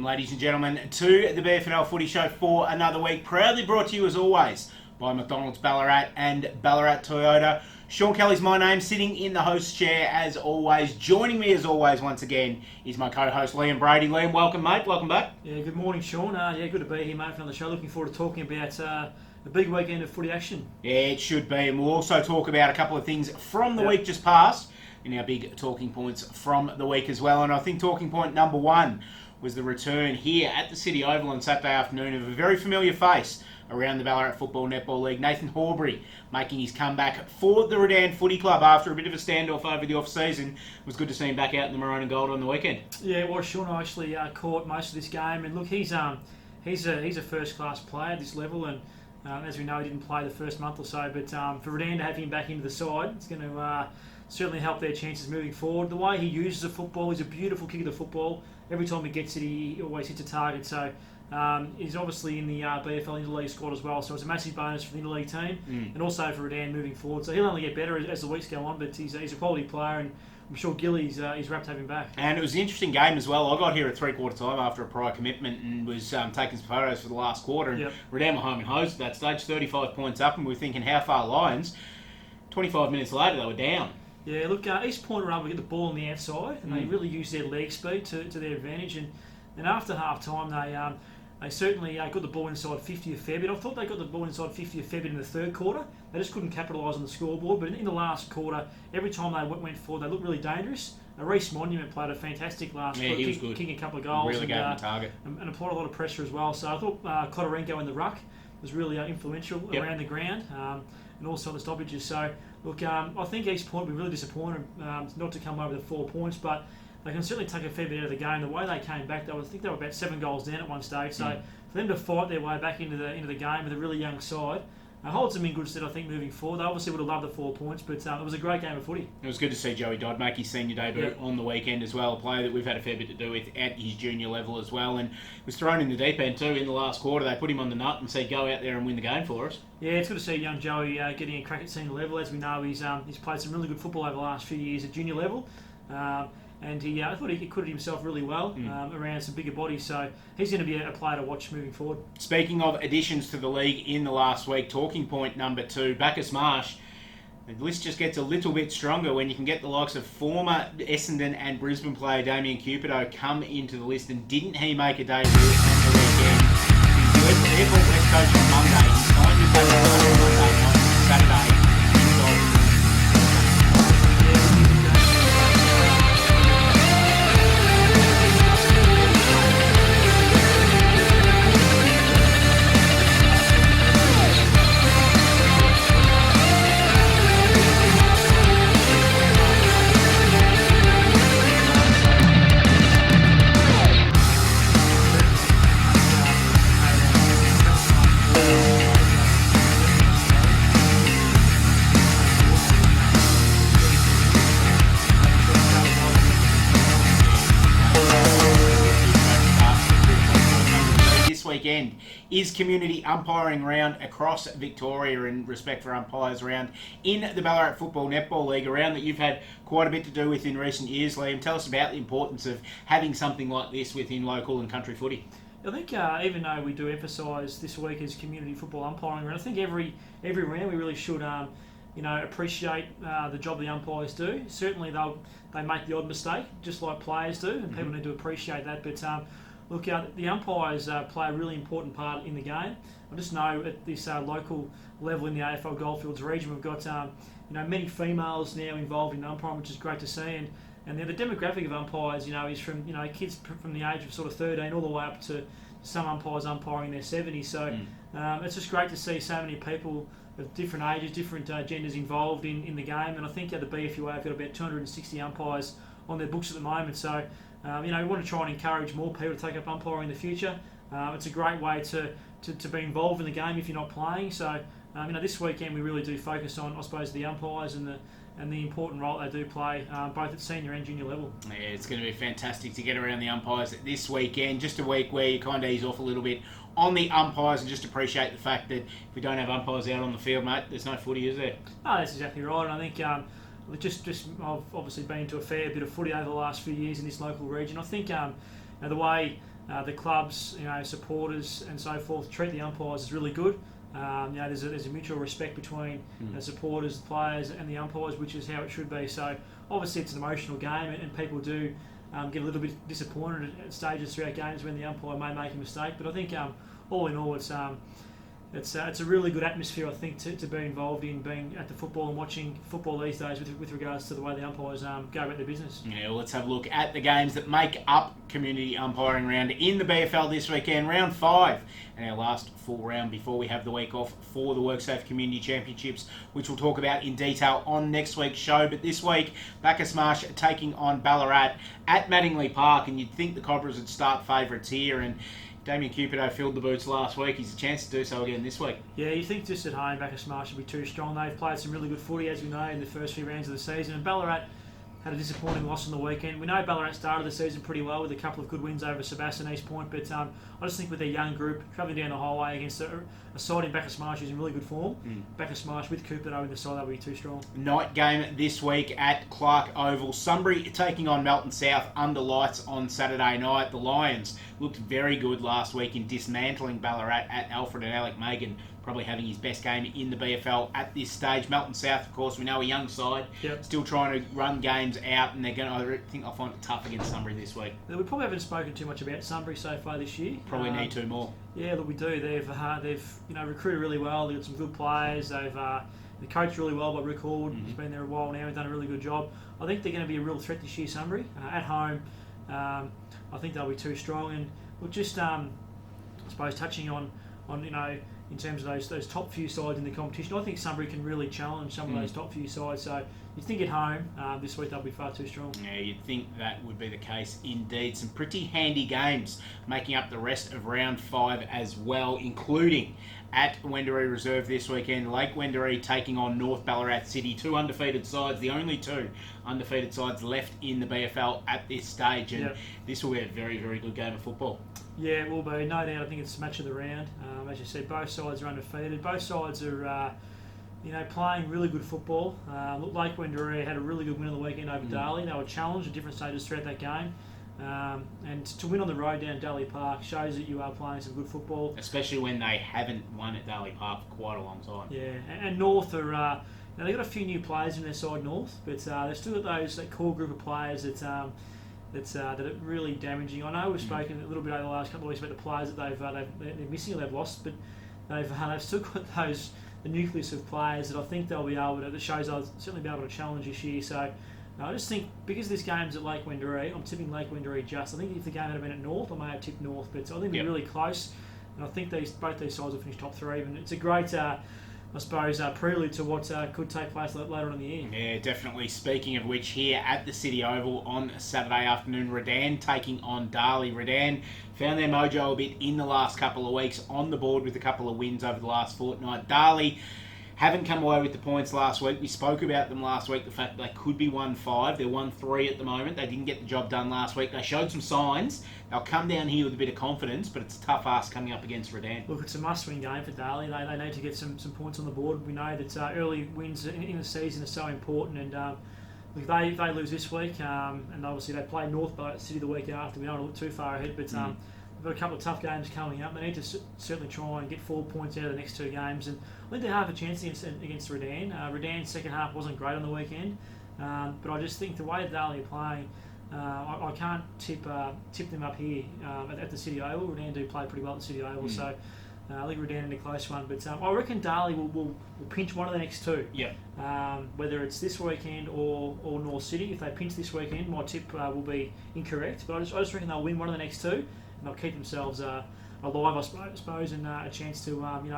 ladies and gentlemen, to the FNL Footy Show for another week. Proudly brought to you, as always, by McDonald's Ballarat and Ballarat Toyota. Shaun Kelly's my name, sitting in the host chair as always. Joining me as always, once again, is my co-host Liam Brady. Liam, welcome, mate. Welcome back. Yeah, good morning, Shaun. Good to be here, mate, for another show. Looking forward to talking about the big weekend of footy action. Yeah, it should be. And we'll also talk about a couple of things from the week just past in our big talking points from the week as well. And I think talking point number one was the return here at the City Oval on Saturday afternoon of a very familiar face around the Ballarat Football Netball League, Nathan Horbury, making his comeback for the Redan Footy Club after a bit of a standoff over the off-season. It was good to see him back out in the maroon and gold on the weekend. Yeah, it was. Sean actually caught most of this game, and look, he's a first-class player at this level, and as we know, he didn't play the first month or so, but for Redan to have him back into the side, it's going to certainly help their chances moving forward. The way he uses the football, he's a beautiful kick of the football. Every time he gets it, he always hits a target. So he's obviously in the BFL Interleague squad as well. So it's a massive bonus for the Interleague team and also for Redan moving forward. So he'll only get better as the weeks go on, but he's a quality player, and I'm sure Gilly's rapt to have him back. And it was an interesting game as well. I got here at three-quarter time after a prior commitment and was taking some photos for the last quarter. And Redan were home and hosed at that stage, 35 points up, and we were thinking, how far Lions? 25 minutes later, they were down. Yeah, look, East Point were able to get the ball on the outside, and they really used their leg speed to their advantage. And after half-time, they certainly got the ball inside 50 a fair bit. I thought they got the ball inside 50 a fair bit in the third quarter. They just couldn't capitalise on the scoreboard. But in the last quarter, every time they went forward, they looked really dangerous. Reece Monument played a fantastic last quarter, he was good. Kicking a couple of goals. Really gave him a target. And applied a lot of pressure as well. So I thought Kotorenko in the ruck was really influential around the ground. And also the stoppages. So, look, I think East Point will be really disappointed not to come over the 4 points, but they can certainly take a fair bit out of the game. The way they came back, I think they were about 7 goals down at one stage. So, for them to fight their way back into the game with a really young side, holds them in good stead, I think, moving forward. They obviously would have loved the 4 points, but it was a great game of footy. It was good to see Joey Dodd make his senior debut on the weekend as well, a player that we've had a fair bit to do with at his junior level as well, and was thrown in the deep end too in the last quarter. They put him on the nut and said, go out there and win the game for us. Yeah, it's good to see young Joey getting a crack at senior level. As we know, he's played some really good football over the last few years at junior level. And I thought he acquitted himself really well around some bigger bodies. So he's going to be a player to watch moving forward. Speaking of additions to the league in the last week, talking point number 2, Bacchus Marsh. The list just gets a little bit stronger when you can get the likes of former Essendon and Brisbane player Damien Cupido come into the list. And didn't he make a debut on the weekend? He went to Airport West Coast on Monday. He signed his paper on Monday night, Saturday. Weekend is community umpiring round across Victoria in respect for umpires round in the Ballarat Football Netball League, a round that you've had quite a bit to do with in recent years, Liam. Tell us about the importance of having something like this within local and country footy. I think even though we do emphasise this week as community football umpiring round, I think every round we really should appreciate the job the umpires do. Certainly they make the odd mistake, just like players do, and people need to appreciate that. But look, the umpires play a really important part in the game. I just know at this local level in the AFL Goldfields region, we've got many females now involved in umpiring, which is great to see. And the demographic of umpires, is from kids from the age of sort of 13 all the way up to some umpires umpiring in their 70s. So it's just great to see so many people of different ages, different genders involved in the game. And I think at the BFUA, have got about 260 umpires on their books at the moment. So we want to try and encourage more people to take up umpiring in the future. It's a great way to be involved in the game if you're not playing. So, this weekend we really do focus on, I suppose, the umpires and the important role they do play, both at senior and junior level. Yeah, it's going to be fantastic to get around the umpires this weekend. Just a week where you kind of ease off a little bit on the umpires and just appreciate the fact that if we don't have umpires out on the field, mate, there's no footy, is there? Oh, that's exactly right. And I think I've obviously been to a fair bit of footy over the last few years in this local region. I think the way the clubs, supporters and so forth treat the umpires as really good. There's a mutual respect between the supporters, the players, and the umpires, which is how it should be. So obviously it's an emotional game, and people do get a little bit disappointed at stages throughout games when the umpire may make a mistake. But I think all in all, it's a really good atmosphere, I think, to be involved in being at the football and watching football these days with regards to the way the umpires go about their business. Yeah, well, let's have a look at the games that make up community umpiring round in the BFL this weekend, round 5, and our last full round before we have the week off for the WorkSafe Community Championships, which we'll talk about in detail on next week's show. But this week, Bacchus Marsh taking on Ballarat at Mattingley Park, and you'd think the Cobras would start favourites here, and Damien Cupido filled the boots last week. He's a chance to do so again this week. Yeah, you think just at home, Bacchus Marsh should be too strong. They've played some really good footy, as we know, in the first few rounds of the season. And Ballarat had a disappointing loss on the weekend. We know Ballarat started the season pretty well with a couple of good wins over Sebastian East Point, but I just think with their young group travelling down the highway against a side in Bacchus Marsh who's in really good form, Bacchus Marsh with Cupido in the side, they'll be too strong. Night game this week at Clark Oval. Sunbury taking on Melton South under lights on Saturday night. The Lions looked very good last week in dismantling Ballarat at Alfred and Alec Megan, probably having his best game in the BFL at this stage. Melton South, of course, we know a young side, still trying to run games out, and I think they'll find it tough against Sunbury this week. We probably haven't spoken too much about Sunbury so far this year. Probably need to more. Yeah, look, we do. They've recruited really well. They've got some good players. They've coached really well by Rick Hall. He's been there a while now and done a really good job. I think they're going to be a real threat this year, Sunbury. At home, I think they'll be too strong. And look, just I suppose touching on in terms of those top few sides in the competition, I think Sunbury can really challenge some of those top few sides. So you think at home this week they'll be far too strong. Yeah, you'd think that would be the case indeed. Some pretty handy games making up the rest of round 5 as well, including at Wendouree Reserve this weekend. Lake Wendouree taking on North Ballarat City, 2 undefeated sides, the only 2 undefeated sides left in the BFL at this stage, and this will be a very, very good game of football. Yeah, it will be, no doubt. I think it's match of the round. As you said, both sides are undefeated. Both sides are playing really good football. Lake Wendouree had a really good win on the weekend over Darley. They were challenged at different stages throughout that game. And to win on the road down Darley Park shows that you are playing some good football. Especially when they haven't won at Darley Park for quite a long time. Yeah, and North are... they've got a few new players in their side, North, but they've still got that core group of players that are really damaging. I know we've spoken a little bit over the last couple of weeks about the players that they're missing or they've lost, but they've still got the nucleus of players that I think they'll be able to. That shows they'll certainly be able to challenge this year. So I just think because this game's at Lake Wendouree, I'm tipping Lake Wendouree just. I think if the game had been at North, I may have tipped North, but I think they're really close, and I think both these sides will finish top 3. And it's a great. I suppose, prelude to what could take place later on in the year. Yeah, definitely. Speaking of which, here at the City Oval on Saturday afternoon, Redan taking on Darley. Redan found their mojo a bit in the last couple of weeks, on the board with a couple of wins over the last fortnight. Darley haven't come away with the points last week. We spoke about them last week, the fact that they could be 1-5. They're 1-3 at the moment. They didn't get the job done last week. They showed some signs. They'll come down here with a bit of confidence, but it's a tough ask coming up against Redan. Look, it's a must-win game for Darley. They need to get some points on the board. We know that early wins in the season are so important, and if they lose this week, and obviously they play North Ballarat City the week after, we don't want to look too far ahead, but they've got a couple of tough games coming up. They need to certainly try and get 4 points out of the next 2 games, and I think they have a chance against Redan. Redan's second half wasn't great on the weekend, but I just think the way Darley are playing, I can't tip them up here at the City Oval. Redan do play pretty well at the City Oval, so I think Redan in a close one. But I reckon Darley will pinch one of the next 2. Yep. Whether it's this weekend or North City. If they pinch this weekend, my tip will be incorrect. But I just reckon they'll win one of the next 2, and they'll keep themselves alive, I suppose, and a chance to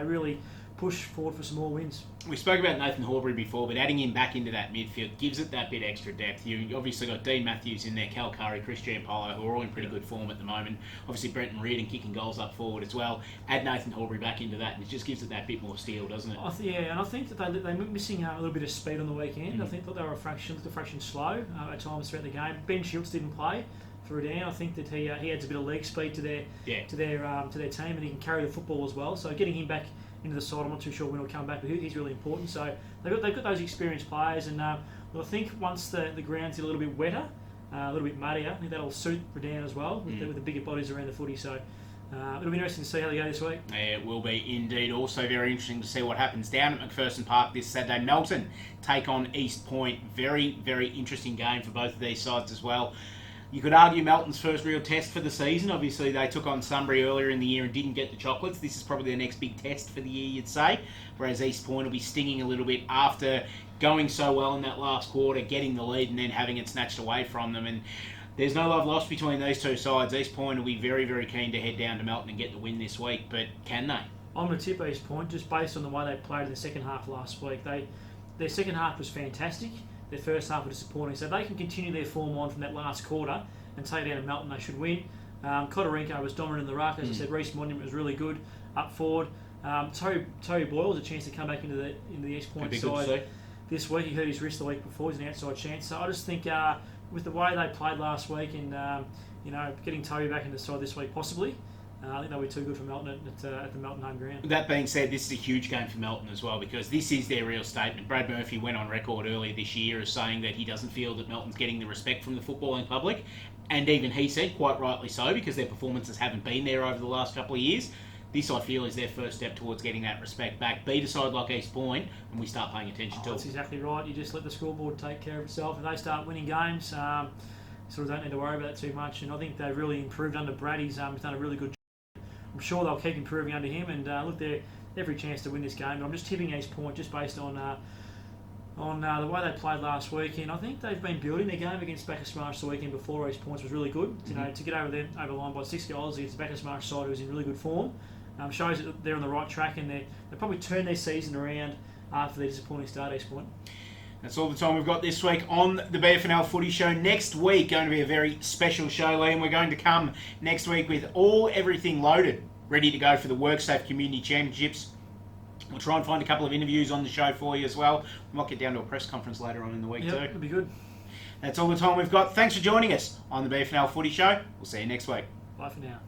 really push forward for some more wins. We spoke about Nathan Horbury before, but adding him back into that midfield gives it that bit extra depth. You obviously got Dean Matthews in there, Cal Curry, Chris Giampolo, who are all in pretty good form at the moment. Obviously Brenton Reardon kicking goals up forward as well. Add Nathan Horbury back into that, and it just gives it that bit more steel, doesn't it? And I think that they're missing a little bit of speed on the weekend. I think that they were a fraction slow at times throughout the game. Ben Schultz didn't play for Redan. I think that he adds a bit of leg speed to their team, and he can carry the football as well. So getting him back into the side, I'm not too sure when he'll come back, but he's really important. So they've got those experienced players, and I think once the ground's a little bit wetter, a little bit muddier. I think that'll suit Redan as well with the bigger bodies around the footy. So it'll be interesting to see how they go this week. Yeah, it will be indeed. Also very interesting to see what happens down at McPherson Park this Saturday. Melton take on East Point. Very, very interesting game for both of these sides as well. You could argue Melton's first real test for the season. Obviously, they took on Sunbury earlier in the year and didn't get the chocolates. This is probably their next big test for the year, you'd say. Whereas East Point will be stinging a little bit after going so well in that last quarter, getting the lead and then having it snatched away from them. And there's no love lost between these two sides. East Point will be very, very keen to head down to Melton and get the win this week. But can they? I'm going to tip East Point just based on the way they played in the second half last week. Their second half was fantastic. Their first half was disappointing. So if they can continue their form on from that last quarter and take it down to Melton, they should win. Kodarenko was dominant in the ruck. As I said, Reece Monument was really good up forward. Toby Boyle has a chance to come back into the East Point side this week. He hurt his wrist the week before. He's an outside chance. So I just think with the way they played last week and getting Toby back into the side this week possibly, I think they'll be too good for Melton at the Melton home ground. That being said, this is a huge game for Melton as well because this is their real statement. Brad Murphy went on record earlier this year as saying that he doesn't feel that Melton's getting the respect from the footballing public. And even he said, quite rightly so, because their performances haven't been there over the last couple of years. This, I feel, is their first step towards getting that respect back. Beat a side like East Point, and we start paying attention to it. That's exactly right. You just let the scoreboard take care of itself. If they start winning games, sort of don't need to worry about that too much. And I think they've really improved under Brady. He's done a really good job. I'm sure they'll keep improving under him. And look, they're every chance to win this game. But I'm just tipping East Point just based on the way they played last weekend. I think they've been building their game against Bacchus Marsh the weekend before. East Points was really good. To get over the line by 6 goals against the Bacchus Marsh side who was in really good form. Shows that they're on the right track and they probably turned their season around after their disappointing start, East Point. That's all the time we've got this week on the BFNL Footy Show. Next week, going to be a very special show, Liam. We're going to come next week with everything loaded, ready to go for the WorkSafe Community Championships. We'll try and find a couple of interviews on the show for you as well. We might get down to a press conference later on in the week too. It'll be good. That's all the time we've got. Thanks for joining us on the BFNL Footy Show. We'll see you next week. Bye for now.